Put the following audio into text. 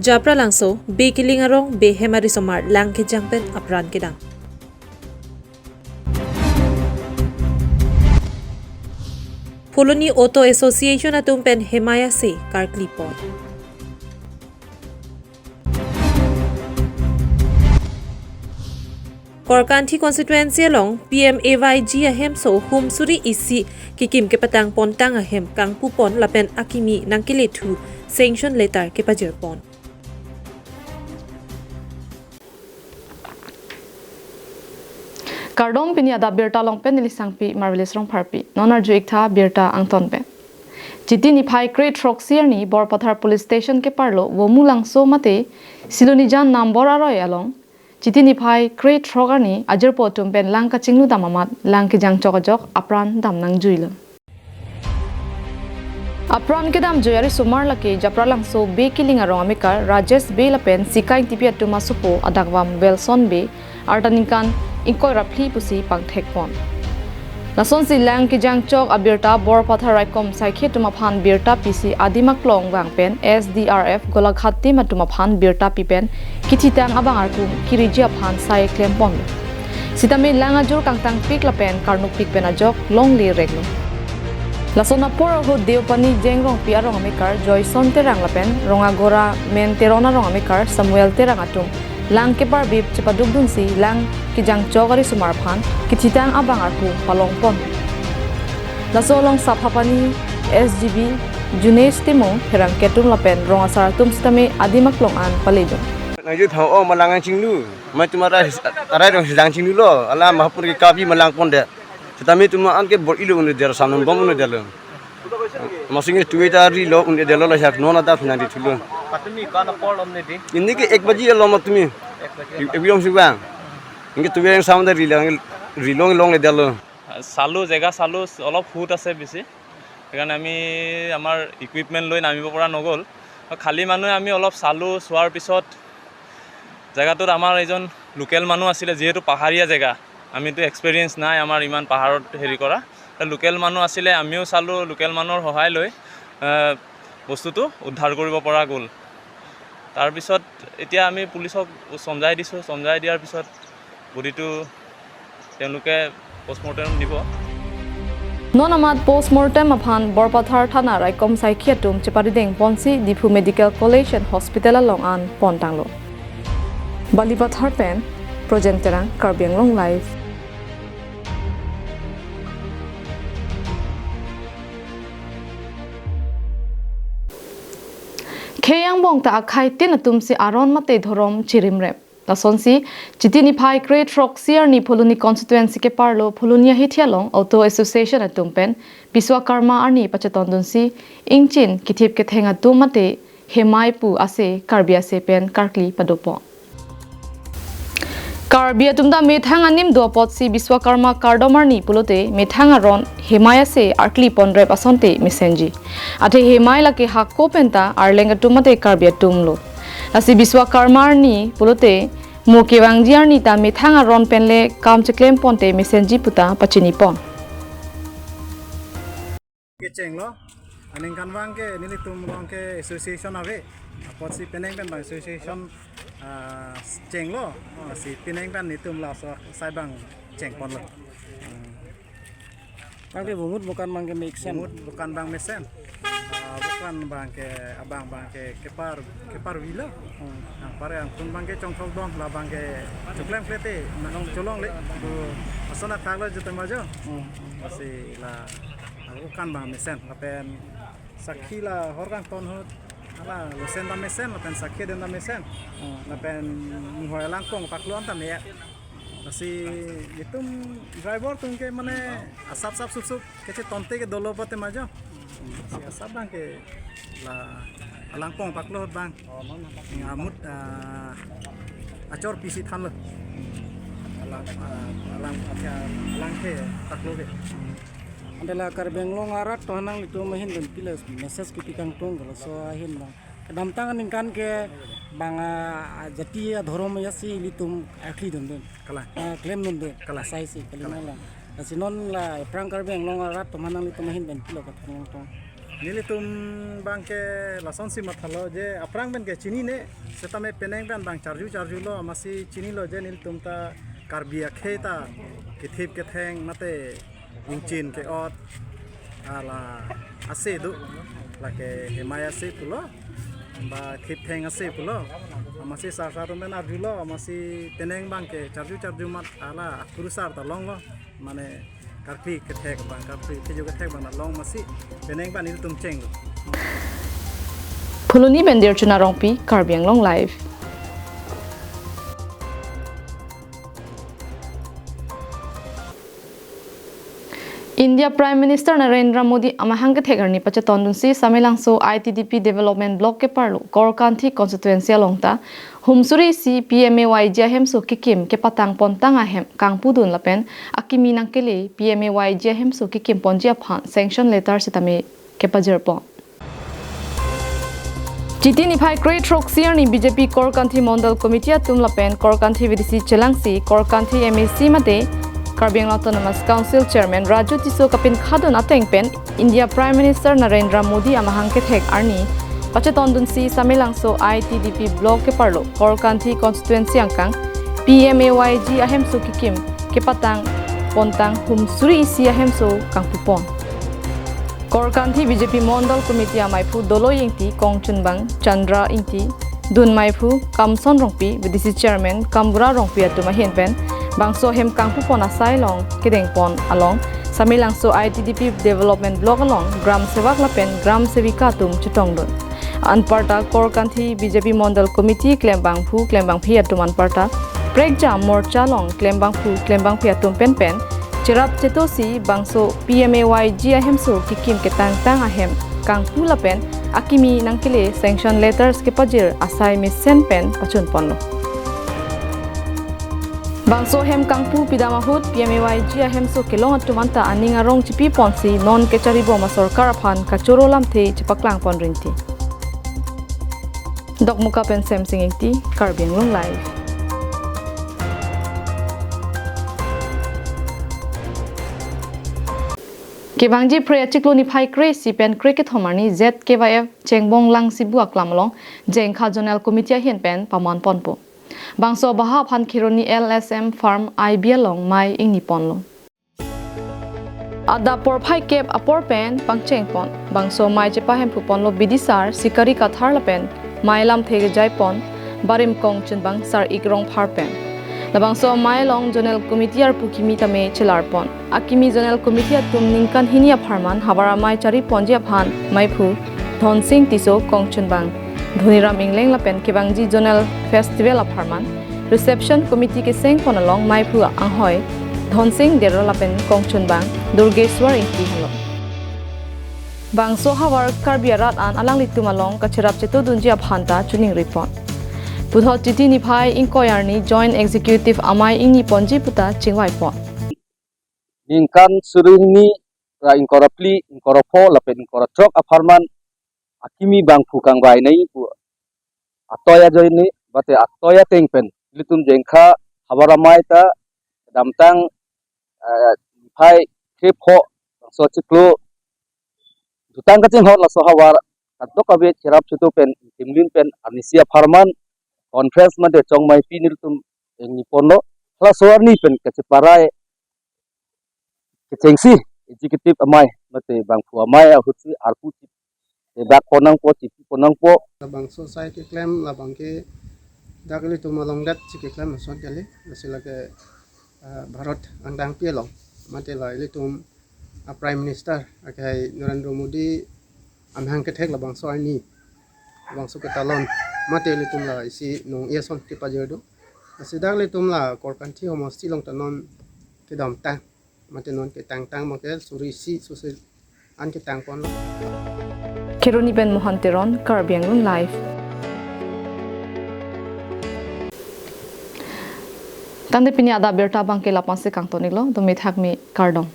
Japra langso be kilingarong be hemari somar lang ke jangpen apran kedang. Pholoni Auto Association atumpen hemaya se karklipot. Korkanthi constituency along PMAYG ahem so humsuri isi kikim ke patang pontang ahem kang pupon lapen akimi nang kilethu sanction letter ke pajirpon. Kardom pinia da birta long pen nilisangpi marvelous rong pharpi nonar juik tha birta angton pe jiti ni phai crate roxier ni borpathar police station ke parlo womu langso mate siloni jan number aroi along jiti ni phai crate rogar ni ajer potum pen lang ka chinglu damamat lang ki jang chokajok apran dam nang juilo apran ke dam joyari sumar lake japra langso be kilinga rong amikar rajesh be lapen sikai tipi atuma supo adakwam belson be artanikan ingkoi rapli pusi pangthek pon lason si lang ki jang chok abirta borpathar raikom saikhe tuma phan birta pc adimak long wangpen sdrf golakhatti matuma phan birta pipen kichitang abang arku kirija phan sai klem pon sitame langa jor kangtang pik lapen karnuk pik pen ajok long le reglo lasona por ho deopani jengrong piarong amikar joyson terang lapen rongagora men terona rong amikar samuel terang atum lang ke par bib chepaduk dun si lang ki jang chogari sumar phan ki thitang abang arpu palong pon lasolong saphapani sgb junes timo herang ketum lapen ronga sar tum stame adimak long an paledo naju thau o malang chinglu ma tumara arai rong sidang chinglu lo ala mahpur ki kabi malang pon de tami tuma an ke bor ilu unde der samnon bom unde der masinge twitter ri lo unde der lo la sak nona da finali thulo patumi kana pol omne di inni ke 1 baji lo matumi ebiom sibang inge tuwe samde ri long le der lo salu jega salu olop foot আছে বেছি এখানে আমি আমাৰ ইকুইপমেন্ট লৈ নামিব পৰা নগল খালি মানুহে আমি অলপ সালু সোৱাৰ পিছত জায়গাটোত আমাৰ এজন লোকেল মানুহ আছিল যেহেতু পাহাৰীয়া জায়গা আমিতো এক্সপেৰিয়েন্স নাই আমাৰ ইমান পাহাৰত হেৰি কৰা লোকেল মানুহ আছিল আমিও চালু লোকেল মানুহৰ সহায় লৈ বস্তুটো উদ্ধাৰ কৰিব পৰা গ'ল তাৰ পিছত এতিয়া আমি পুলিচক সমজাই দিয়াৰ পিছত বডিটো তেওঁলোকে পোষ্টমৰ্টেম দিব nonamat postmortem aphan borpathar thana raikom saikhiatum cheparideng ponsi dipu medical college and hospital along an pontanglo balipathar pen projenterang KarbiAnglongLIVE kheyang bong ta akhai tin atum si aron mate dhorom chirimrep Lasonsi chitini phai crate roxier ni pholoni constituency ke parlo pholonia hithialong auto association atumpen biswakarma arni pachatondunsi ingchin kithip ke thenga tumate hemai pu ase karbia se pen karkli padopo karbia tumda methang anim do potsi biswakarma kardomar ni pulote methang ron hemaya se arkli pondre pasonte mesenji athe hemai lake hakko penta arlenga tumate karbia tumlo asi biswakarma ni pulote mokewangjiar ni ta methang ron penle kam cheklem ponte mesenji puta pachini pon kecheng lo aning kanwang ke nili tum rong ke association ave potsi peneng pen bang association cheng lo si peneng pen ni tum la so saibang cheng pon lo bang ke bumut bukan bang ke mixen bukan bang mesen bukan bang ke abang bang ke kepar wila pare ang kun bang ke chongthok dom la bang ke chuklem klete nang cholong le asona thaglo jete majo si la bukan bang mesen lapen sakhi la horgang ton hot ala losen da mesen lapen sakhi den da mesen lapen muhoi langkong pakluan ta measi itum driver tum ke mane asap sap sup keche tonte ke dolopote majo si asap bang ke la langkong paklo bang ngamut acor pisi than lo lang ke paklo ke adalah KarbiAnglong arat tohanang itu mahin dan pilas message kitikang tong kalau so ahin bang kedam tangan ingkan ke bang jati dhorom ya si litum akli don kala claim don kala sai si kalina la sinon la prang KarbiAnglong arat tohanang itu mahin dan pilas katong tong nilitum bang ke lason si mathalo je aprang ben ke chini ne setame peneng ban bang charju lo amasi chini lo je nilitum ta karbia kheta kithip ke theng mate ingchin ke ot ala ase du la ke hemaya se pulo ba khip theng ase pulo amasi sa tu men arjulo amasi peneng bang ke charju mat ala kurusar ta long lo mane karpi ke thek bang karpi ke jo ke thek bang long masi peneng ban nilitum cheng Phuluni bendir chuna rongpi KarbiAnglongLIVE. India Prime Minister Narendra Modi amahang ke thegarni pachaton dunsi samilangso ITDP Development Block ke parlo Korkanthi constituency longta humsuri si PMAY jahem so kikim ke patang pontang ahem kangpudun lapen akimi nangkele PMAY jahem so kikim ponjia phan sanction letter sitame ke pajerpon Jitini phai great rock ni BJP Korkanthi Mondal Committee tumlapen Korkanthi VDC Chelangsi Korkanthi MAC mate KarbiAnglong Autonomous Council Chairman Raju Tiso kapin khadon atengpen India Prime Minister Narendra Modi amahang ke thek arni pachaton dunsi samilangso ITDP block ke parlo Korkanthi constituency angkang PMAYG ahem so kikim ke patang pontang humsuri isi ahem so kangpupon Korkanthi BJP Mondal Committee amaipu dolo yengti Kongchunbang Chandra ingti dun maipu Kamson rongpi VDC Chairman Kambura rongpi atuma henpen bangso hem kangpupon asai long kedengpon along samilangso ITDP Development Block along Gram Sevak lapen Gram Sevika tum chutongdon anparta Korkanthi BJP Mondal Committee klembang phi atum anparta Prekja Morcha long klembang phi atum pen Cherap chetosi bangso PMAYG ahem so kikim ke tang ahem kangpu lapen akimi nangkile sanction letters ke pajir asai misen pen pachun ponlo Bangso hem kangpu pidamahut PMAYG ahem so kelong atumanta aning arong chipi ponsi non kecharibo ma sarkar aphan kachoro lamthe chipaklang pon rinti Dokmuka pen sem singingti KarbiAnglongLIVE Kebangji Preya Chikloni Phai Kre si pen cricket homarni ZKYF Chengbong lang sibu aklamlong Jengkha Zonal Committee hen pen paman ponpo Bangso baha phan khironi LSM Farm IBL long mai ingni ponlo Ada por phai kep apor pen pangcheng pon bangso mai chepa hem ponlo bidisar sikari kathar lapen mai lam thege jai pon barim kong chunbang sar ikrong phar pen labangso mai long Zonal Committee ar pukimi tame chelar pon akimi Zonal Committee atum ningkan hinia pharman habara mai chari ponjia phan maiphu Thon Singh Tiso kong chunbang Dhuniram Ingleng lapen kebangji Zonal Festival of Harman Reception Committee ke seng pon along maipu anghoi Thon Singh dero lapen Kongchun bang Durgeshwar ingti halo Bangso hawar Karbiarat an alang litum along kachirap chetu dunjia phanta chuning report Pudhot titi ni phai inkoyarni Joint Executive amai ingni ponji puta chingwai pon Ningkan suruhni ra inkorapli inkorapho lapen inkoratrok aparman Akimi bang phukang bai nei pu atoya joini bate atoya tengpen litum jengkha habaramai ta damtang phai khepho so chiklo dutang ka ching hot la so hawar adok abe chirap chutu pen timlin pen anisia farman conference made chongmai pi niltum engni ponno hla soarni pen kachiparai kechengsi executive amai mate bang phu amai ahutsi arpu Bak ponang po, cipi ponang po. Labang society claim labang ke dakli tu malong dat ciki claim masuk kali masih lagi Bharat andang pielong mati lah itu Prime Minister akai Narendra Modi amhang ketek labang so ini labang so ketalon mati itu lah isi nong iason tipa jodoh masih dakli tu lah Korkanthi homo silong tanon kedam tang mati non ketang makel surisi susil an ketang pon Keroni Ben Mohanteron KarbiAnglongLIVE Tande pinya ada berta bangke lapan se kang tonilo domi thak mi kardong